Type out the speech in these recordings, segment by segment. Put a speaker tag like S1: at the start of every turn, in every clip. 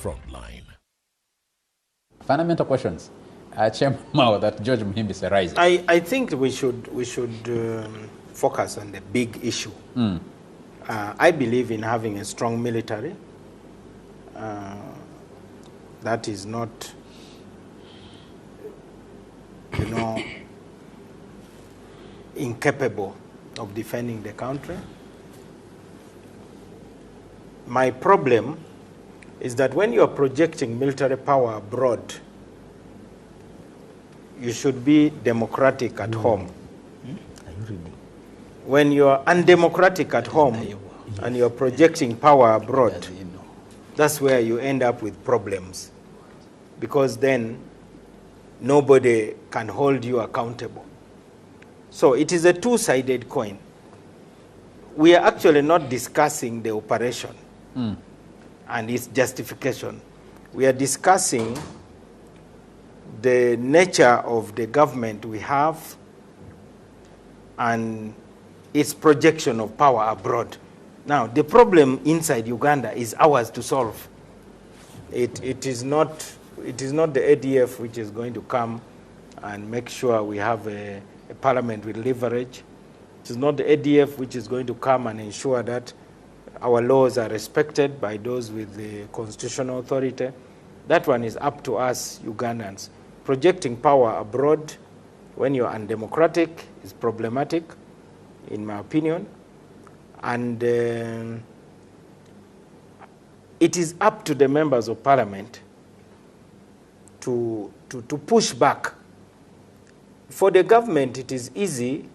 S1: Frontline.
S2: Fundamental questions, Chairman Mao, that George Muhimbis arises.
S3: I think we should focus on the big issue. I believe in having a strong military that is not, incapable of defending the country. My problem is that when you are projecting military power abroad, you should be democratic at home. When you are undemocratic at home and you are projecting power abroad, that's where you end up with problems, because then nobody can hold you accountable. So it is a two-sided coin. We are actually not discussing the operation and its justification. We are discussing the nature of the government we have and its projection of power abroad. Now, the problem inside Uganda is ours to solve. It is not the ADF which is going to come and make sure we have a parliament with leverage. It is not the ADF which is going to come and ensure that our laws are respected by those with the constitutional authority. That one is up to us, Ugandans. Projecting power abroad when you're undemocratic is problematic, in my opinion. And it is up to the members of parliament to push back. For the government, it is easy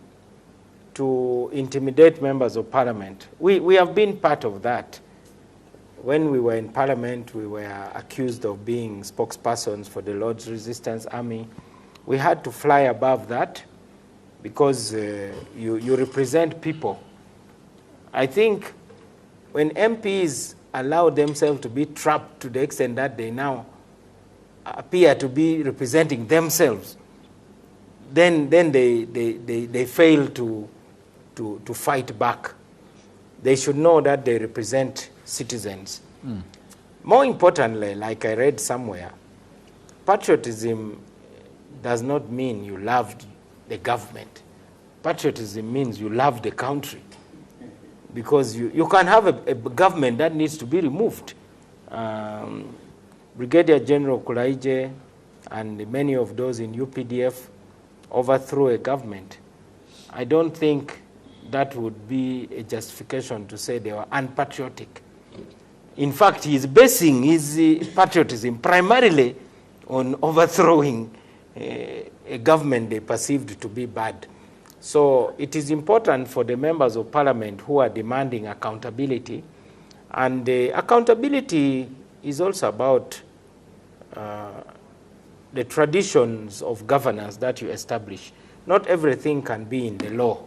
S3: to intimidate members of parliament. We have been part of that. When we were in parliament, we were accused of being spokespersons for the Lord's Resistance Army. We had to fly above that because you represent people. I think when MPs allow themselves to be trapped to the extent that they now appear to be representing themselves, then they fail to fight back. They should know that they represent citizens. More importantly, like I read somewhere, patriotism does not mean you loved the government. Patriotism means you love the country. Because you can have a government that needs to be removed. Brigadier General Kulaije and many of those in UPDF overthrew a government. I don't think that would be a justification to say they were unpatriotic. In fact, he is basing his patriotism primarily on overthrowing a government they perceived to be bad. So it is important for the members of parliament who are demanding accountability. And accountability is also about the traditions of governance that you establish. Not everything can be in the law.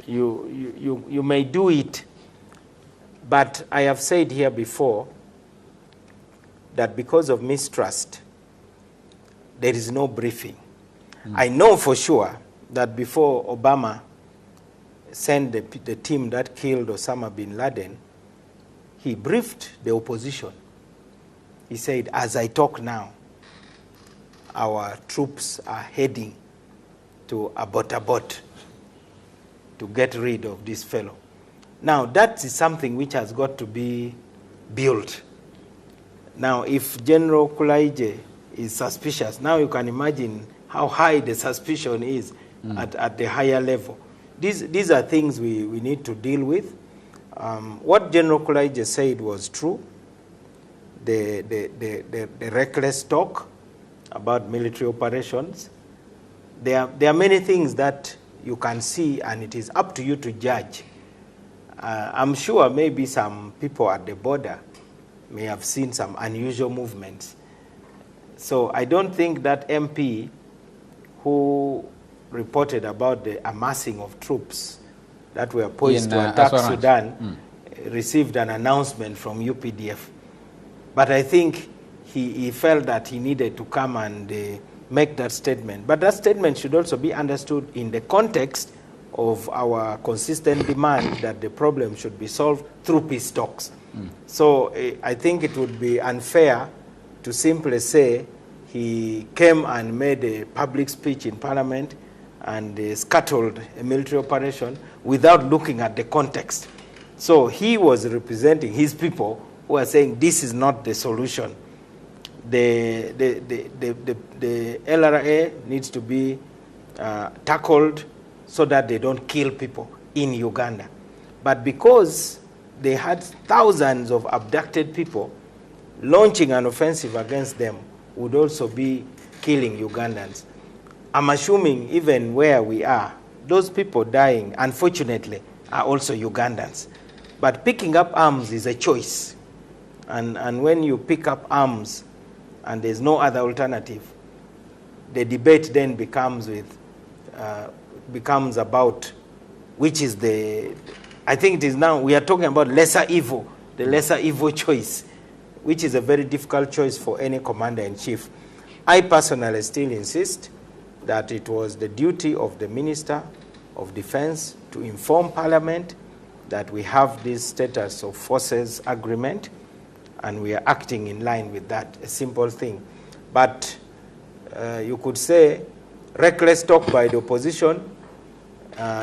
S3: You may do it, but I have said here before that because of mistrust, there is no briefing. I know for sure that before Obama sent the team that killed Osama bin Laden, he briefed the opposition. He said, as I talk now, our troops are heading to Abbottabad to get rid of this fellow. Now, that is something which has got to be built. Now, if General Kulaije is suspicious, now you can imagine how high the suspicion is at the higher level. These are things we need to deal with. What General Kulaije said was true. The reckless talk about military operations. There are many things that you can see, and it is up to you to judge. I'm sure maybe some people at the border may have seen some unusual movements. So I don't think that MP who reported about the amassing of troops that were poised to attack Sudan received an announcement from UPDF. But I think he felt that he needed to come and make that statement. But that statement should also be understood in the context of our consistent demand that the problem should be solved through peace talks. So I think it would be unfair to simply say he came and made a public speech in Parliament and scuttled a military operation without looking at the context. So he was representing his people who are saying this is not the solution. The LRA needs to be tackled so that they don't kill people in Uganda. But because they had thousands of abducted people, launching an offensive against them would also be killing Ugandans. I'm assuming even where we are, those people dying, unfortunately, are also Ugandans. But picking up arms is a choice. And when you pick up arms and there's no other alternative, the debate then becomes about which is the, I think it is now, we are talking about lesser evil, the lesser evil choice, which is a very difficult choice for any commander-in-chief. I personally still insist that it was the duty of the Minister of Defense to inform Parliament that we have this status of forces agreement and we are acting in line with that, a simple thing. But you could say reckless talk by the opposition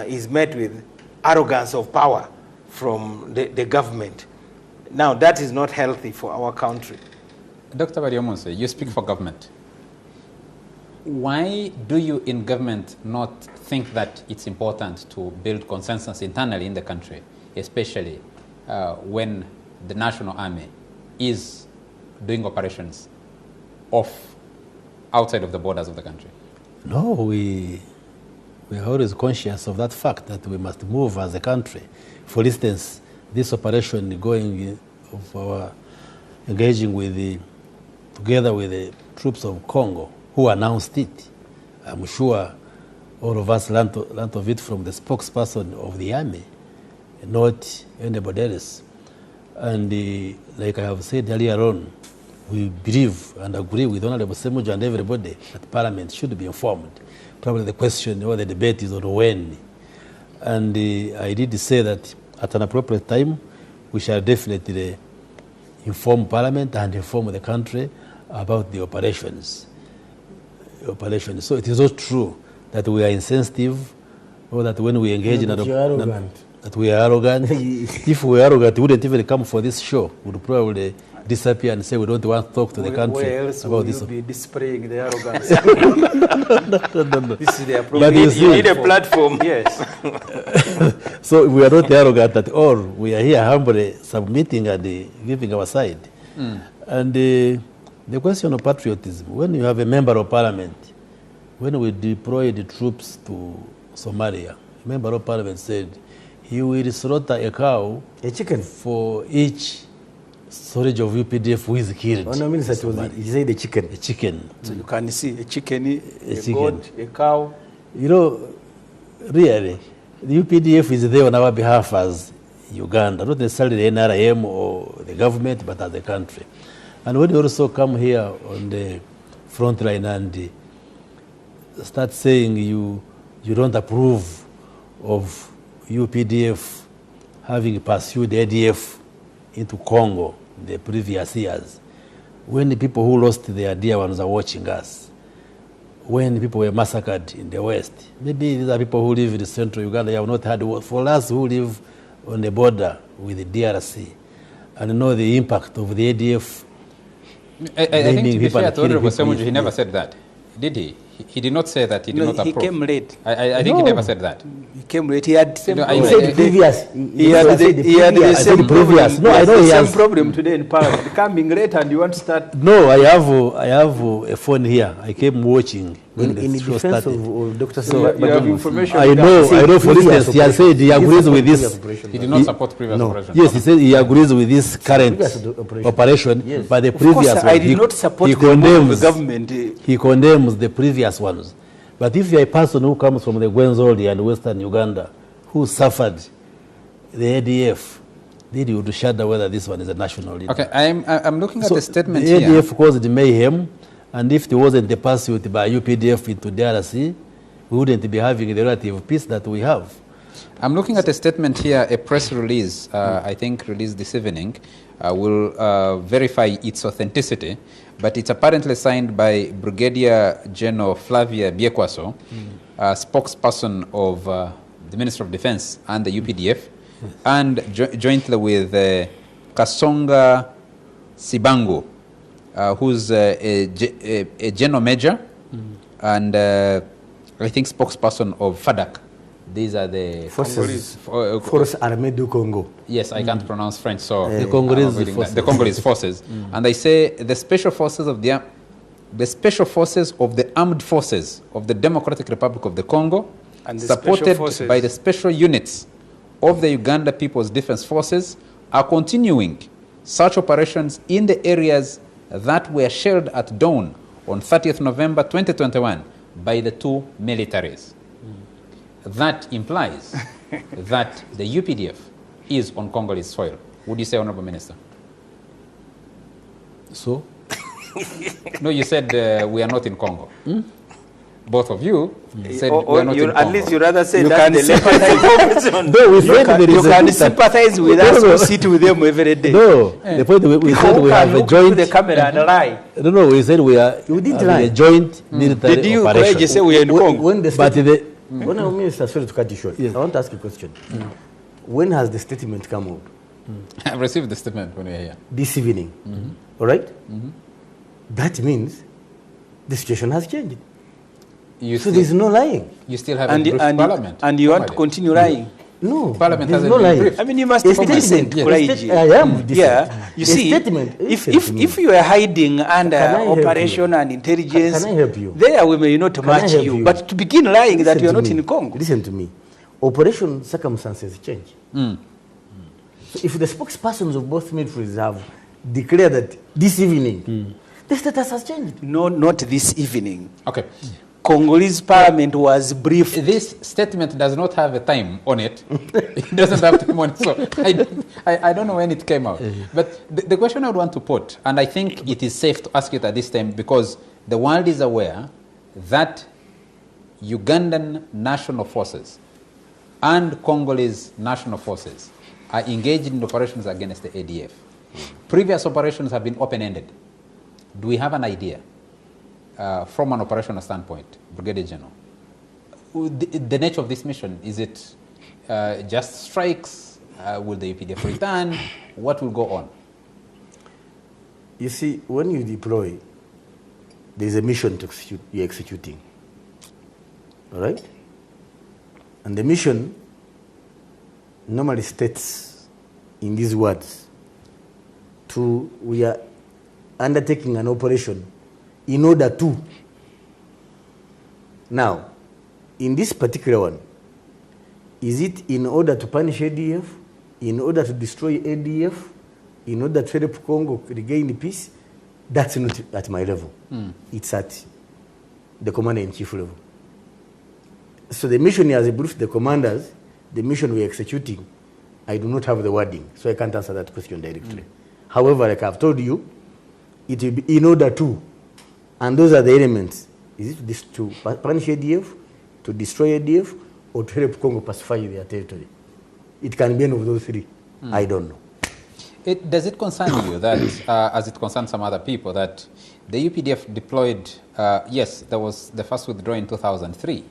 S3: is met with arrogance of power from the government. Now, that is not healthy for our country.
S2: Dr. Baryomunsi, you speak for government. Why do you in government not think that it's important to build consensus internally in the country, especially when the national army is doing operations outside of the borders of the country?
S1: No, we are always conscious of that fact that we must move as a country. For instance, this operation going of our engaging with together with the troops of Congo, who announced it. I'm sure all of us learned of it from the spokesperson of the army, not anybody else. And like I have said earlier on, we believe and agree with Honorable Semuju and everybody that Parliament should be informed. Probably the question or the debate is on when. And I did say that at an appropriate time, we shall definitely inform Parliament and inform the country about the operations. So it is not true that we are insensitive or that when we engage in that we are arrogant. If we are arrogant, we wouldn't even come for this show. We would probably disappear and say we don't want to talk to the country
S3: where else
S1: about
S3: will
S1: this.
S3: You be displaying the arrogance?
S1: No.
S3: This is the appropriate. You need a platform, yes.
S1: So we are not arrogant at all. We are here humbly submitting and giving our side. And the question of patriotism, when you have a member of parliament, when we deployed the troops to Somalia, a member of parliament said he will slaughter a cow,
S4: a chicken,
S1: for each storage of UPDF who is killed.
S4: Oh, no, means that he said a chicken.
S1: A chicken.
S3: So you can see a chicken, a
S1: chicken.
S3: goat, a cow.
S1: You know, really, the UPDF is there on our behalf as Uganda, not necessarily the NRM or the government, but as the country. And when you also come here on the front line and start saying you don't approve of UPDF having pursued ADF into Congo in the previous years, when the people who lost their dear ones are watching us, when people were massacred in the West, maybe these are people who live in central Uganda, you have not had war. For us who live on the border with the DRC and know the impact of the ADF.
S2: I think to be fair to Honorable Semuju, he never said that, did he? He did not say that he did not approve.
S3: He came late.
S2: I think he never said that.
S3: He came late. He had same
S4: He said previous.
S3: He had the same
S1: previous. No, I know he has
S3: same problem today in Parliament. Coming late and you want to start.
S1: No, I have a phone here. I came watching when the show started.
S4: Of Dr.
S3: So you have information.
S1: I know. For instance, he has said he agrees with this.
S2: He did not support previous operations.
S1: Yes, he said he agrees with this current operation,
S4: yes.
S1: but the previous one,
S3: I did not support
S1: he
S3: the move of
S1: condemns
S3: the government.
S1: He condemns the previous ones. But if you are a person who comes from the Gwenzoli and Western Uganda, who suffered the ADF, then you would shudder whether this one is a national leader.
S2: Okay, I'm looking at the statement
S1: the
S2: here.
S1: ADF caused mayhem, and if there wasn't the pursuit by UPDF into DRC, we wouldn't be having the relative peace that we have.
S2: I'm looking at a statement here, a press release, I think released this evening. Will verify its authenticity, but it's apparently signed by Brigadier General Flavia Biekwaso, spokesperson of the Ministry of Defense and the UPDF, and jointly with Kasonga Sibango, who's a general major, and I think spokesperson of FADAC. These are the
S4: Forces Armée du Congo.
S2: Yes, I can't pronounce French, so
S1: the Congolese forces.
S2: The Congolese forces, and they say the special forces of the armed forces of the Democratic Republic of the Congo,
S3: And the
S2: supported
S3: special forces.
S2: by the special units of the Uganda People's Defense Forces, are continuing such operations in the areas that were shelled at dawn on 30th November 2021 by the two militaries. That implies that the UPDF is on Congolese soil. Would you say, Honorable Minister?
S1: So,
S2: No, you said we are not in Congo. Both of you said we
S3: Or
S2: are not in Congo.
S3: at least you rather say
S5: You
S3: that
S5: can
S3: the
S5: sympathize.
S1: no, we said there
S5: You
S1: is a
S5: can
S1: group that-
S5: sympathize with us who sit with them every day.
S1: No, the point we said
S5: Who
S1: we
S5: can
S1: have a
S5: look
S1: joint.
S5: to the camera and lie?
S1: No, we said we are
S4: You didn't
S1: having
S4: lie.
S1: a joint military
S5: Did you
S1: operation.
S5: courageous say we are in Congo?
S4: When the
S1: But
S4: statement,
S1: the,
S4: when our minister, sorry to cut you short,
S1: Yes.
S4: I want to ask you a question. When has the statement come out?
S2: I've received the statement when we are here.
S4: This evening. All right? That means the situation has changed.
S2: You
S4: So
S2: still,
S4: there's no lying.
S2: you still have
S5: And,
S2: a brief
S5: and,
S2: parliament.
S5: and you want to
S2: formally.
S5: continue lying?
S4: No,
S2: Parliament
S4: there's
S2: hasn't
S4: no
S2: been
S4: lying.
S2: briefed.
S5: I mean, you must
S4: A
S5: be
S4: statement,
S5: decent,
S4: yes.
S5: courageous.
S4: I am decent.
S5: Yeah, you
S4: A
S5: see,
S4: statement,
S5: if,
S4: listen to me.
S5: if you are hiding under
S4: Can I help
S5: operation
S4: you?
S5: and intelligence,
S4: Can I help you?
S5: there we may not
S4: Can I
S5: match
S4: help
S5: you.
S4: you?
S5: But to begin lying that
S4: Listen
S5: you are
S4: to
S5: not
S4: me.
S5: in Congo.
S4: Listen to me. Operation circumstances change. So if the spokespersons of both militaries have declared that this evening, the status has changed.
S5: No, not this evening.
S2: Okay.
S5: Congolese parliament was briefed.
S2: This statement does not have a time on it. It doesn't have time on it, so I don't know when it came out. But the question I would want to put, and I think it is safe to ask it at this time because the world is aware that Ugandan national forces and Congolese national forces are engaged in operations against the ADF. Previous operations have been open-ended. Do we have an idea? From an operational standpoint, Brigadier General, the nature of this mission, is it just strikes? Will the UPDF return? What will go on?
S4: You see, when you deploy, there's a mission to execute, you're executing. All right? And the mission normally states in these words, we are undertaking an operation in order to. Now, in this particular one, is it in order to punish ADF, in order to destroy ADF, in order to help Congo regain peace? That's not at my level. It's at the commander-in-chief level. So the mission has briefed the commanders, the mission we're executing. I do not have the wording, so I can't answer that question directly. However, like I've told you, it will be in order to. And those are the elements. Is it to punish ADF, to destroy ADF, or to help Congo pacify their territory? It can be any of those three. I don't know.
S2: Does it concern you that, as it concerns some other people, that the UPDF deployed, yes, there was the first withdrawal in 2003.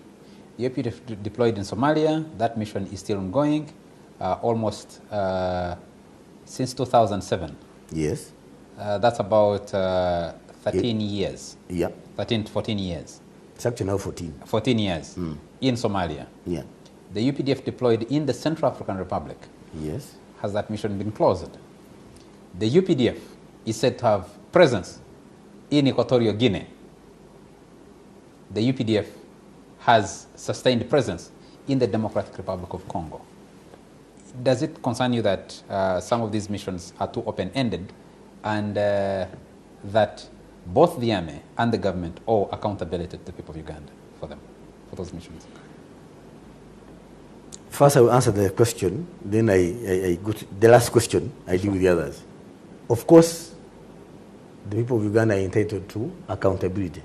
S2: The UPDF deployed in Somalia. That mission is still ongoing, almost since 2007.
S4: Yes.
S2: That's about 13 years.
S4: Yeah.
S2: 13 to 14 years.
S4: It's actually now 14.
S2: 14 years in Somalia.
S4: Yeah.
S2: The UPDF deployed in the Central African Republic.
S4: Yes.
S2: Has that mission been closed? The UPDF is said to have presence in Equatorial Guinea. The UPDF has sustained presence in the Democratic Republic of Congo. Does it concern you that some of these missions are too open-ended and that both the army and the government owe accountability to the people of Uganda for them, for those missions?
S4: First, I will answer the question, then I go to the last question, I deal with the others. Of course, the people of Uganda are entitled to accountability.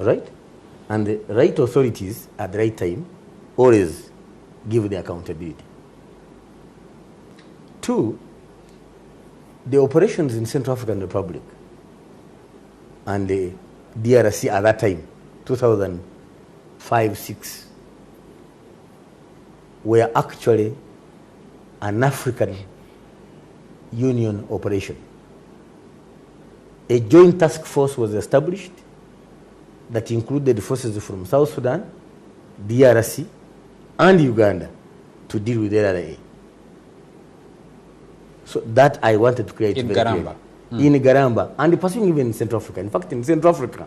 S4: All right? And the right authorities at the right time always give the accountability. Two, the operations in Central African Republic and the DRC at that time, 2005-06, were actually an African Union operation. A joint task force was established that included forces from South Sudan, DRC, and Uganda to deal with LRA. So that I wanted to create
S2: in
S4: very
S2: Garamba.
S4: clearly. In Garamba, and pursuing even in Central Africa. In fact, in Central Africa,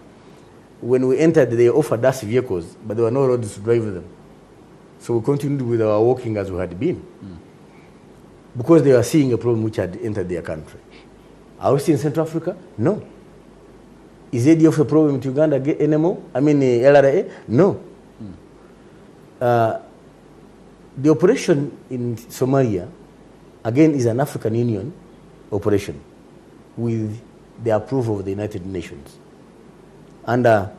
S4: when we entered, they offered us vehicles, but there were no roads to drive them. So we continued with our walking as we had been. Because they were seeing a problem which had entered their country. Are we still in Central Africa? No. Is ADF a problem with Uganda anymore? I mean, LRA? No. The operation in Somalia, again, is an African Union operation with the approval of the United Nations. Under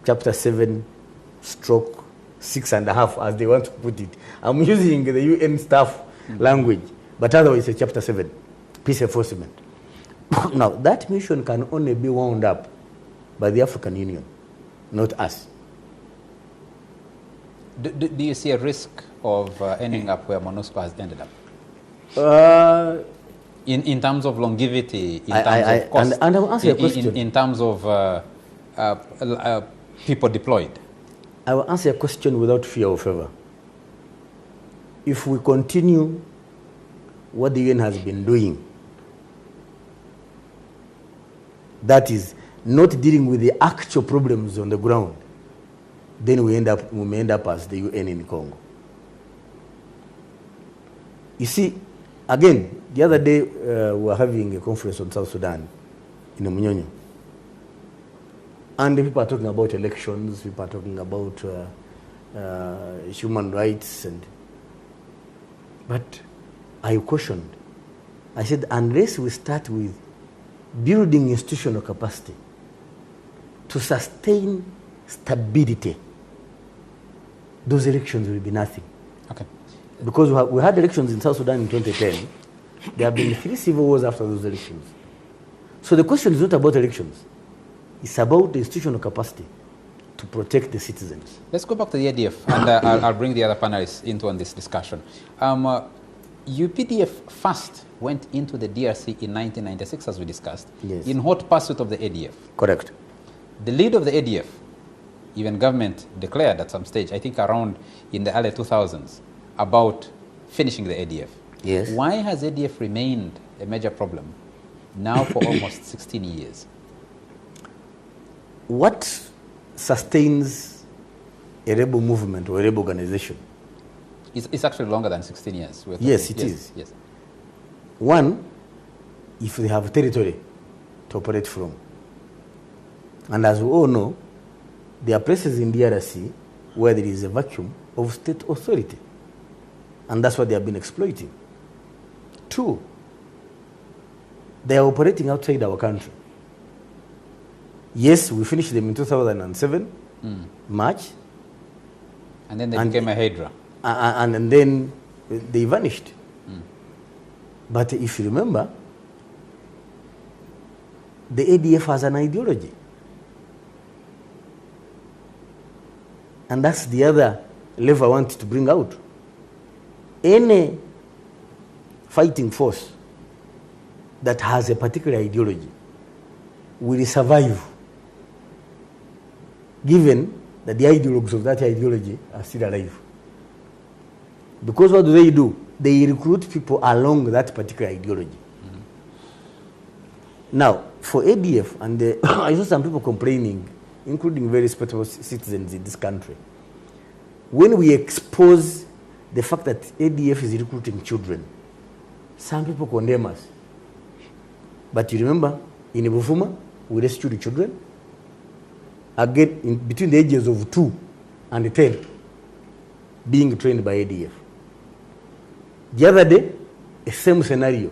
S4: Chapter 7/6.5, as they want to put it. I'm using the UN staff language, but otherwise it's Chapter 7, peace enforcement. Now, that mission can only be wound up by the African Union, not us.
S2: Do you see a risk of ending up where MONUSCO has ended up? In terms of longevity, in terms of cost,
S4: and I will answer your question.
S2: In terms of people deployed?
S4: I will answer a question without fear or favor. If we continue what the UN has been doing, that is, not dealing with the actual problems on the ground, then we may end up as the UN in Congo. You see, again, the other day we were having a conference on South Sudan in Munyonyo. And the people are talking about elections, people are talking about human rights, but I cautioned. I said, unless we start with building institutional capacity to sustain stability, those elections will be nothing.
S2: Okay.
S4: Because we had elections in South Sudan in 2010. There have been 3 civil wars after those elections. So the question is not about elections. It's about the institutional capacity to protect the citizens.
S2: Let's go back to the ADF, and I'll bring the other panelists into on this discussion. UPDF first went into the DRC in 1996, as we discussed,
S4: yes,
S2: in hot pursuit of the ADF.
S4: Correct.
S2: The lead of the ADF, even government declared at some stage, I think around in the early 2000s, about finishing the ADF.
S4: Yes.
S2: Why has ADF remained a major problem now for almost 16 years?
S4: What sustains a rebel movement or a rebel organization?
S2: It's actually longer than 16 years.
S4: Yes, it is.
S2: Yes.
S4: One, if they have territory to operate from. And as we all know, there are places in DRC where there is a vacuum of state authority. And that's what they have been exploiting. Two, they are operating outside our country. Yes, we finished them in 2007, March.
S2: And then they became a Hydra.
S4: And then they vanished. But if you remember, the ADF has an ideology. And that's the other level I want to bring out. Any fighting force that has a particular ideology will survive, given that the ideologues of that ideology are still alive. Because what do? They recruit people along that particular ideology. Now, for ADF, and I saw some people complaining, including very respectable citizens in this country, when we expose the fact that ADF is recruiting children, some people condemn us. But you remember, in Bufuma, we rescued children, again, between the ages of 2 and 10, being trained by ADF. The other day, the same scenario.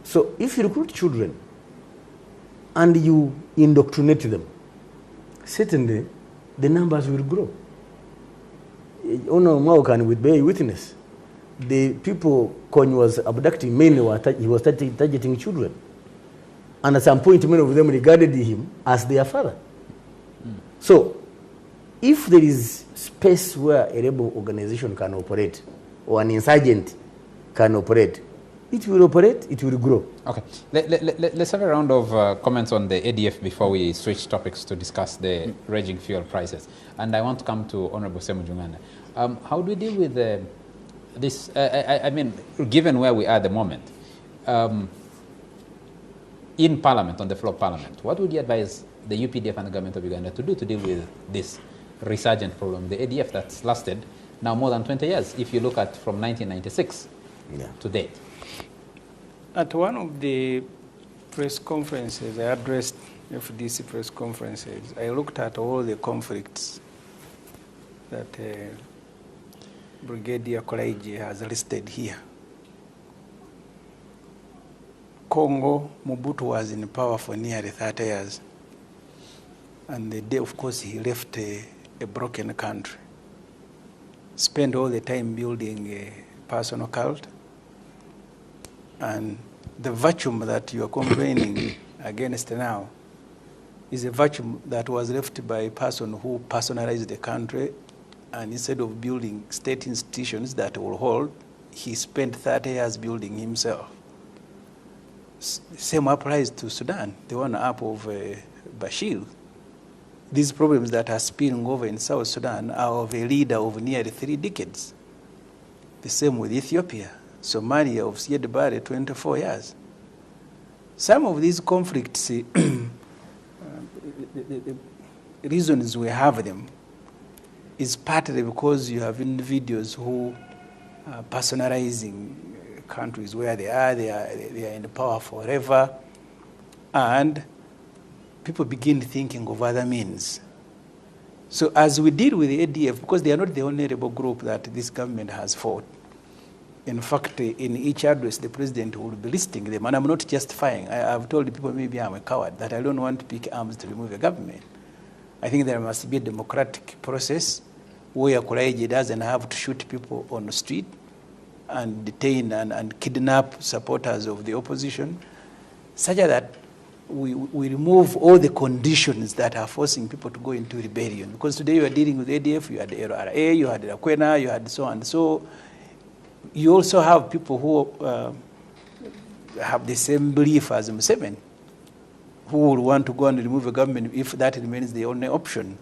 S4: So if you recruit children and you indoctrinate them, certainly the numbers will grow. Ono Mao can bear witness. The people Kony was abducting mainly he was targeting children. And at some point, many of them regarded him as their father. So, if there is space where a rebel organization can operate, or an insurgent can operate, it will operate, it will grow.
S2: Okay, let's have a round of comments on the ADF before we switch topics to discuss the raging fuel prices. And I want to come to Honorable Semujungana. How do we deal with this? I mean, given where we are at the moment, in Parliament, on the floor of Parliament, what would you advise the UPDF and the government of Uganda to do to deal with this resurgent problem, the ADF that's lasted now more than 20 years, if you look at from 1996 to date?
S6: At one of the press conferences, I addressed FDC press conferences, I looked at all the conflicts that Brigadier Kolaiji has listed here. Congo, Mobutu was in power for nearly 30 years. And the day, of course, he left a broken country. Spent all the time building a personal cult. And the vacuum that you are complaining against now is a vacuum that was left by a person who personalized the country, and instead of building state institutions that will hold, he spent 30 years building himself. Same applies to Sudan, the one up of Bashir. These problems that are spilling over in South Sudan are of a leader of nearly 3 decades. The same with Ethiopia, Somalia of Siad Barre, 24 years. Some of these conflicts, the reasons we have them is partly because you have individuals who are personalizing countries where they are in power forever, and people begin thinking of other means. So as we deal with the ADF, because they are not the only rebel group that this government has fought. In fact, in each address, the president will be listing them, and I'm not justifying. I've told people maybe I'm a coward, that I don't want to pick arms to remove a government. I think there must be a democratic process where Kolaiji doesn't have to shoot people on the street and detain and kidnap supporters of the opposition, such that we remove all the conditions that are forcing people to go into rebellion. Because today you are dealing with ADF, you had LRA, you had Rakwena, you had so and so. You also have people who have the same belief as Museveni, who will want to go and remove a government if that remains the only option.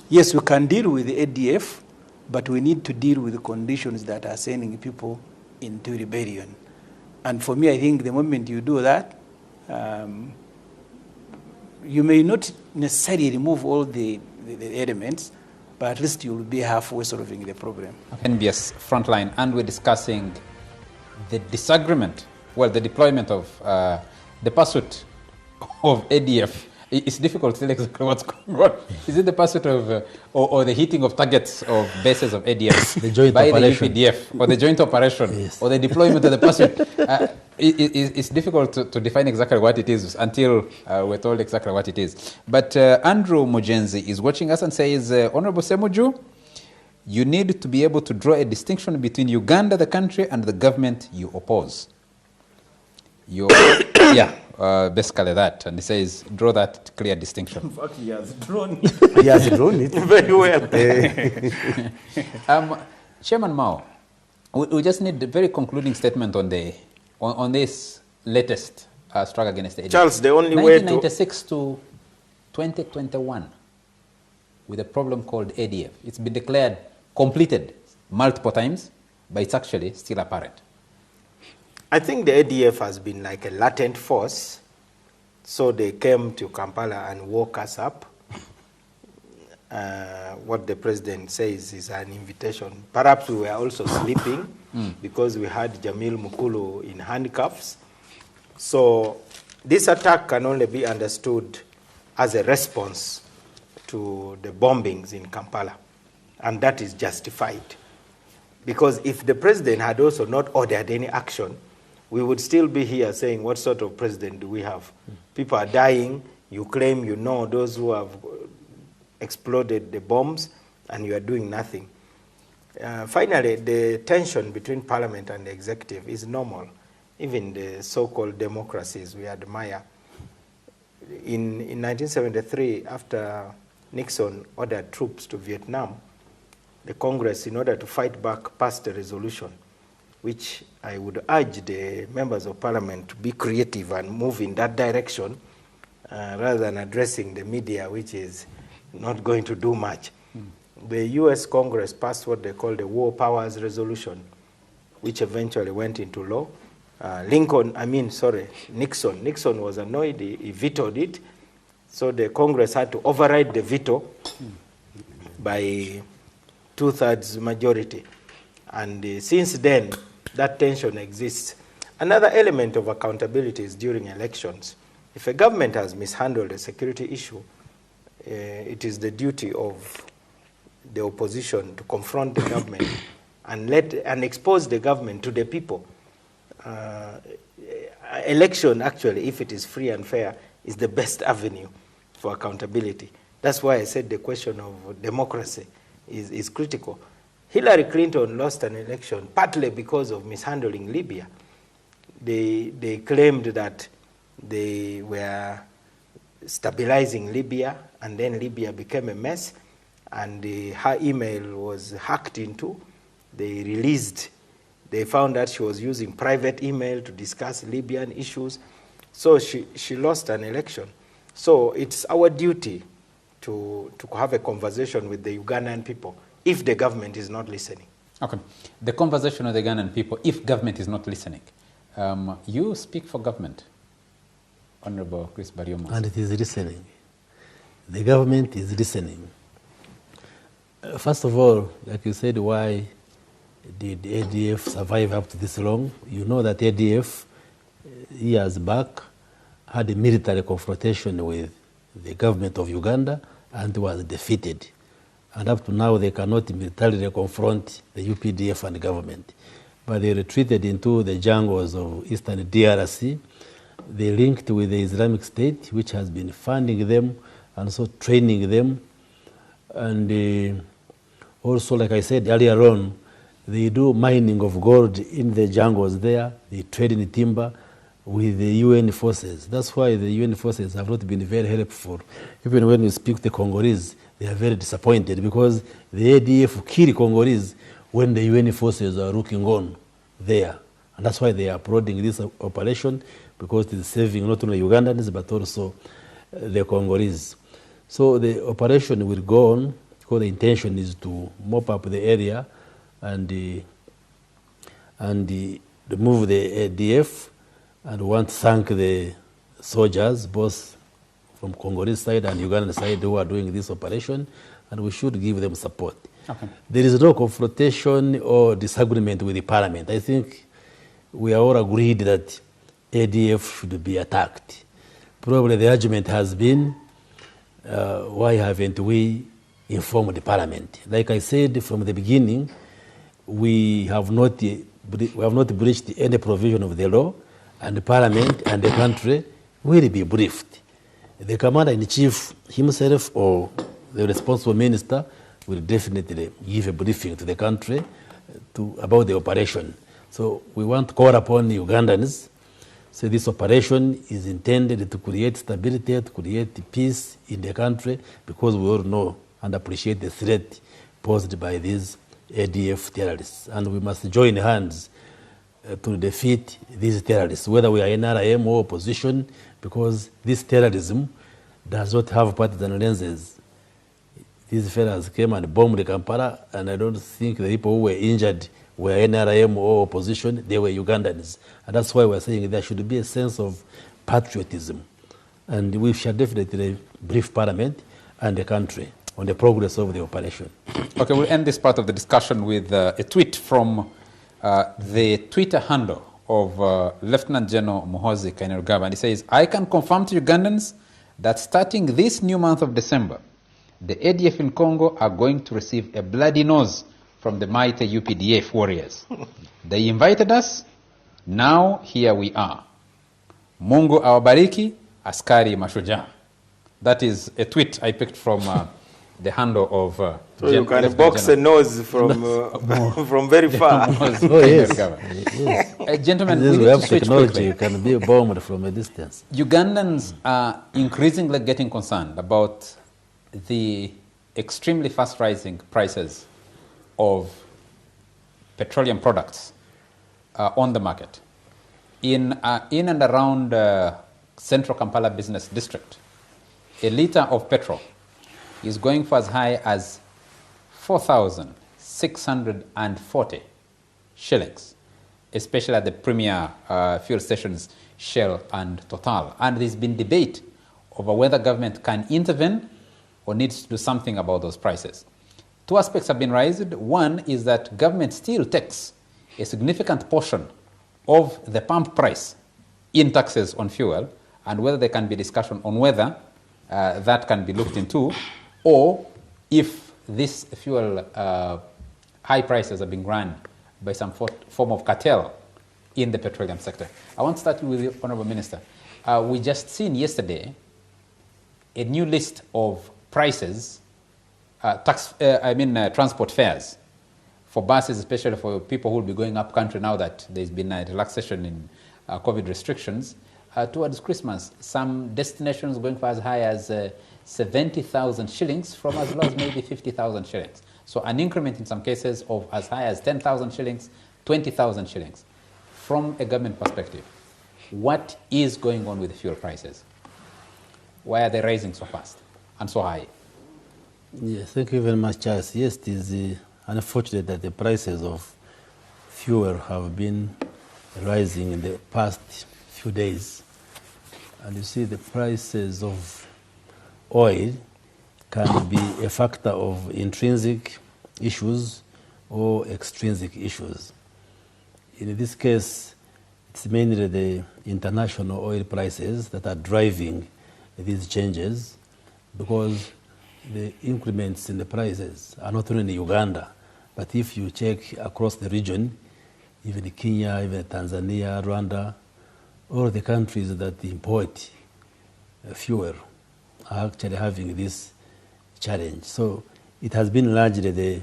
S6: Yes, we can deal with the ADF, but we need to deal with the conditions that are sending people into rebellion. And for me, I think the moment you do that, you may not necessarily remove all the elements, but at least you will be halfway solving the problem.
S2: NBS Frontline, and we're discussing the disagreement, well, the deployment of the pursuit of ADF. It's difficult to tell exactly what's going on. Is it the pursuit of, or the hitting of targets of bases of ADF
S1: the joint
S2: by
S1: operation.
S2: the UPDF, or the joint operation,
S1: Yes.
S2: or the deployment of the pursuit? It's difficult to define exactly what it is until we're told exactly what it is. But Andrew Mujenzi is watching us and says, Honorable Semuju, you need to be able to draw a distinction between Uganda, the country, and the government you oppose. Basically that. And he says, draw that clear distinction.
S6: In fact, he has drawn
S4: He has drawn it.
S6: very well.
S2: Chairman Mao, we just need a very concluding statement on this latest struggle against the ADF.
S3: Charles, the only way
S2: 1996 to 2021, with a problem called ADF. It's been declared completed multiple times, but it's actually still apparent.
S3: I think the ADF has been like a latent force. So they came to Kampala and woke us up. What the president says is an invitation. Perhaps we were also sleeping because we had Jamil Mukulu in handcuffs. So this attack can only be understood as a response to the bombings in Kampala. And that is justified. Because if the president had also not ordered any action, we would still be here saying, what sort of president do we have? People are dying. You claim you know those who have exploded the bombs, and you are doing nothing. Finally, the tension between parliament and the executive is normal. Even the so-called democracies we admire. In 1973, after Nixon ordered troops to Vietnam, the Congress, in order to fight back, passed a resolution, which I would urge the members of parliament to be creative and move in that direction, rather than addressing the media, which is not going to do much. The US Congress passed what they call the War Powers Resolution, which eventually went into law. Nixon was annoyed, he vetoed it, so the Congress had to override the veto by 2/3 majority. And since then, that tension exists. Another element of accountability is during elections. If a government has mishandled a security issue, it is the duty of the opposition to confront the government and expose the government to the people. Election, actually, if it is free and fair, is the best avenue for accountability. That's why I said the question of democracy is critical. Hillary Clinton lost an election partly because of mishandling Libya. They claimed that they were stabilizing Libya, and then Libya became a mess, and her email was hacked into. They found that she was using private email to discuss Libyan issues. So she lost an election. So it's our duty to have a conversation with the Ugandan people if the government is not listening.
S2: Okay. The conversation with the Ugandan people, if government is not listening. You speak for government, Honorable Chris Bariomo.
S1: And it is listening. The government is listening. First of all, like you said, why did ADF survive up to this long? You know that ADF, years back, had a military confrontation with the government of Uganda and was defeated. And up to now, they cannot militarily confront the UPDF and the government. But they retreated into the jungles of eastern DRC. They linked with the Islamic State, which has been funding them and also training them. And also, like I said earlier on, they do mining of gold in the jungles there. They trade in timber with the UN forces. That's why the UN forces have not been very helpful. Even when you speak to the Congolese, they are very disappointed because the ADF kill Congolese when the UN forces are looking on there. And that's why they are applauding this operation, because it is saving not only Ugandans but also the Congolese. So the operation will go on because the intention is to mop up the area and remove the ADF, and we want to thank the soldiers, both from Congolese side and Ugandan side, who are doing this operation, and we should give them support.
S2: Okay.
S1: There is no confrontation or disagreement with the parliament. I think we are all agreed that ADF should be attacked. Probably the argument has been, why haven't we informed the parliament? Like I said from the beginning, we have not breached any provision of the law, and the parliament and the country will be briefed. The commander-in-chief himself or the responsible minister will definitely give a briefing to the country about the operation. So we want to call upon the Ugandans. So this operation is intended to create stability, to create peace in the country, because we all know and appreciate the threat posed by these ADF terrorists. And we must join hands to defeat these terrorists, whether we are NRM or opposition, because this terrorism does not have partisan lenses. These fellows came and bombed Kampala, and I don't think the people who were injured were NRM or opposition, they were Ugandans. And that's why we're saying there should be a sense of patriotism. And we shall definitely brief Parliament and the country on the progress of the operation.
S2: Okay, we'll end this part of the discussion with a tweet from the Twitter handle of Lieutenant General Muhoozi Kainerugaba. And he says, I can confirm to Ugandans that starting this new month of December, the ADF in Congo are going to receive a bloody nose from the mighty UPDF warriors. They invited us, now here we are. Mungu awabariki, askari mashujaa. That is a tweet I picked from the handle of
S3: So you can box a nose from, from very far.
S1: Oh, yes.
S2: Gentlemen,
S1: This
S2: we
S1: we
S2: need
S1: have
S2: to switch
S1: technology,
S2: quickly.
S1: you can be bombed from a distance.
S2: Ugandans are increasingly getting concerned about the extremely fast rising prices of petroleum products on the market. In and around Central Kampala Business District, a litre of petrol is going for as high as 4,640 shillings, especially at the premier fuel stations Shell and Total. And there's been debate over whether government can intervene or needs to do something about those prices. Two aspects have been raised. One is that government still takes a significant portion of the pump price in taxes on fuel, and whether there can be discussion on whether that can be looked into, or if this fuel high prices are being run by some form of cartel in the petroleum sector. I want to start with the Honourable Minister. We just seen yesterday a new list of prices, transport fares for buses, especially for people who will be going up country now that there's been a relaxation in COVID restrictions. Towards Christmas, some destinations going for as high as 70,000 shillings from as low as maybe 50,000 shillings. So an increment in some cases of as high as 10,000 shillings, 20,000 shillings. From a government perspective, what is going on with the fuel prices? Why are they rising so fast and so high?
S1: Yes, thank you very much, Charles. Yes, it is unfortunate that the prices of fuel have been rising in the past few days. And you see the prices of oil can be a factor of intrinsic issues or extrinsic issues. In this case, it's mainly the international oil prices that are driving these changes, because the increments in the prices are not only in Uganda, but if you check across the region, even Kenya, even Tanzania, Rwanda, all the countries that import fuel are actually having this challenge. So it has been largely the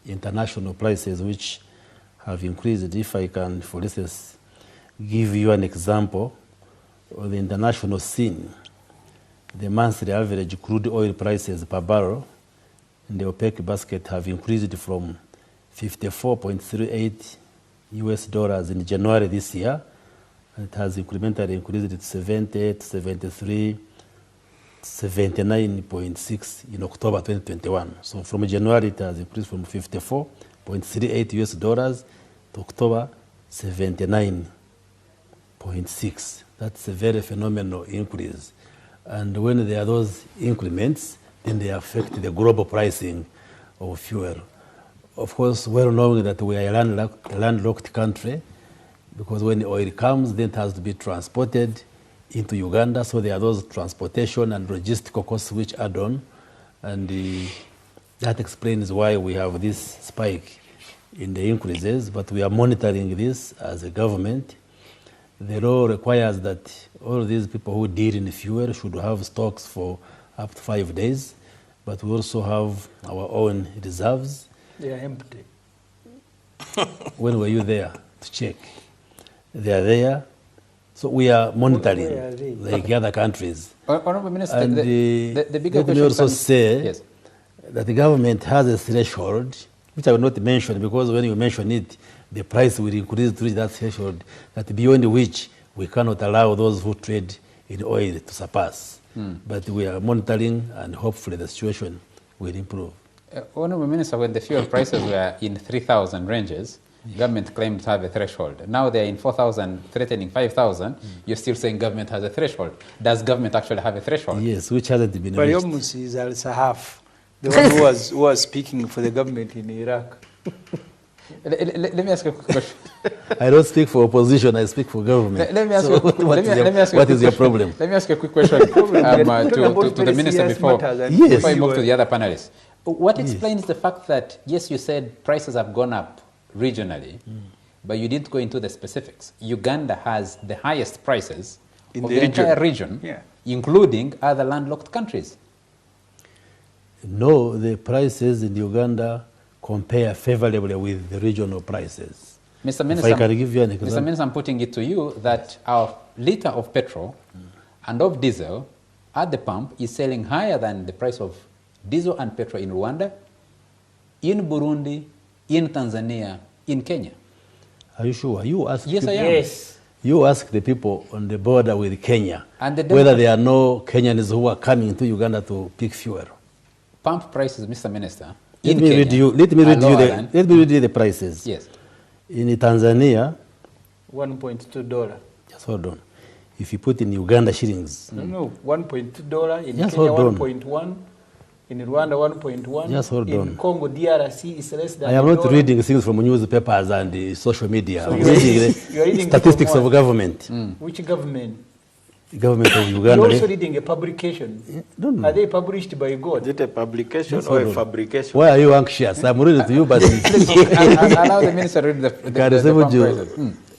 S1: international prices which have increased. If I can, for instance, give you an example of the international scene, the monthly average crude oil prices per barrel in the OPEC basket have increased from $54.38 in January this year, and it has incrementally increased to 78, 73, 79.6 in October 2021. So from January it has increased from $54.38 to October 79.6. That's a very phenomenal increase. And when there are those increments, then they affect the global pricing of fuel. Of course, well knowing that we are a landlocked country, because when the oil comes, then it has to be transported into Uganda, so there are those transportation and logistical costs which add on, and that explains why we have this spike in the increases, but we are monitoring this as a government. The law requires that all these people who deal in fuel should have stocks for up to 5 days, but we also have our own reserves.
S6: They are empty.
S1: When were you there to check? They are there. So we are monitoring,
S6: Where are they?
S1: like other countries.
S2: Honourable Minister,
S1: And
S2: the bigger
S1: let me
S2: question
S1: also
S2: comes-
S1: say
S2: yes.
S1: that the government has a threshold, which I will not mention, because when you mention it, the price will increase to reach that threshold, that beyond which we cannot allow those who trade in oil to surpass. But we are monitoring, and hopefully the situation will improve.
S2: Honourable Minister, when the fuel prices were in 3,000 ranges, government claimed to have a threshold. Now they're in 4,000, threatening 5,000. You're still saying government has a threshold. Does government actually have a threshold?
S1: Yes, which hasn't been
S6: But
S1: reached.
S6: Yomus is Al Sahaf, the one who was speaking for the government in Iraq.
S2: Let me ask you a quick question.
S1: I don't speak for opposition, I speak for government.
S2: Let me ask
S1: So
S2: you a quick-
S1: what
S2: let me-
S1: is your-
S2: let me ask you a
S1: what
S2: quick
S1: is your
S2: question.
S1: problem?
S2: Let me ask you a quick question to the Minister before
S1: Yes.
S2: I move to the other panelists. What explains the fact that, yes, you said prices have gone up regionally, but you didn't go into the specifics. Uganda has the highest prices
S6: In
S2: of
S6: the
S2: the entire
S6: region.
S2: region,
S6: Yeah.
S2: including other landlocked countries.
S1: No, the prices in Uganda compare favorably with the regional prices.
S2: Mr.
S1: If
S2: Minister,
S1: I can give you an
S2: Mr.
S1: example.
S2: Minister, I'm putting it to you that our liter of petrol and of diesel at the pump is selling higher than the price of diesel and petrol in Rwanda, in Burundi, in Tanzania, in Kenya.
S1: Are you sure? You ask
S2: Yes, I
S1: people,
S2: am.
S3: Yes.
S1: You ask the people on the border with Kenya
S2: And the
S1: whether there are no Kenyans who are coming to Uganda to pick fuel.
S2: Pump prices, Mr. Minister,
S1: Let
S2: in
S1: me
S2: Kenya
S1: read you. Let me
S2: are
S1: read you
S2: lower
S1: the.
S2: than-
S1: Let me read you the prices.
S2: Yes.
S1: In Tanzania,
S3: $1.2.
S1: just hold on. If you put in Uganda shillings,
S3: No, $1.2. In
S1: Just
S3: Kenya,
S1: hold on.
S3: 1.1. In Rwanda, 1.1.
S1: Just hold
S3: in
S1: on.
S3: Congo, DRC is less than
S1: I am
S3: a
S1: not
S3: dollar.
S1: reading things from newspapers and social media.
S3: So
S1: I'm
S3: you are
S1: reading
S3: reading-
S1: the
S3: you are reading
S1: statistics
S3: from
S1: of
S3: what?
S1: government.
S3: Which government?
S1: Government of
S3: You're
S1: Uganda.
S3: also reading a publication.
S1: Don't know.
S3: Are they published by God?
S7: Is it a publication
S1: Yes,
S7: or a
S1: hold on.
S7: fabrication?
S1: Why are you anxious? I'm reading to you, but
S2: Allow the minister to read the pump prices.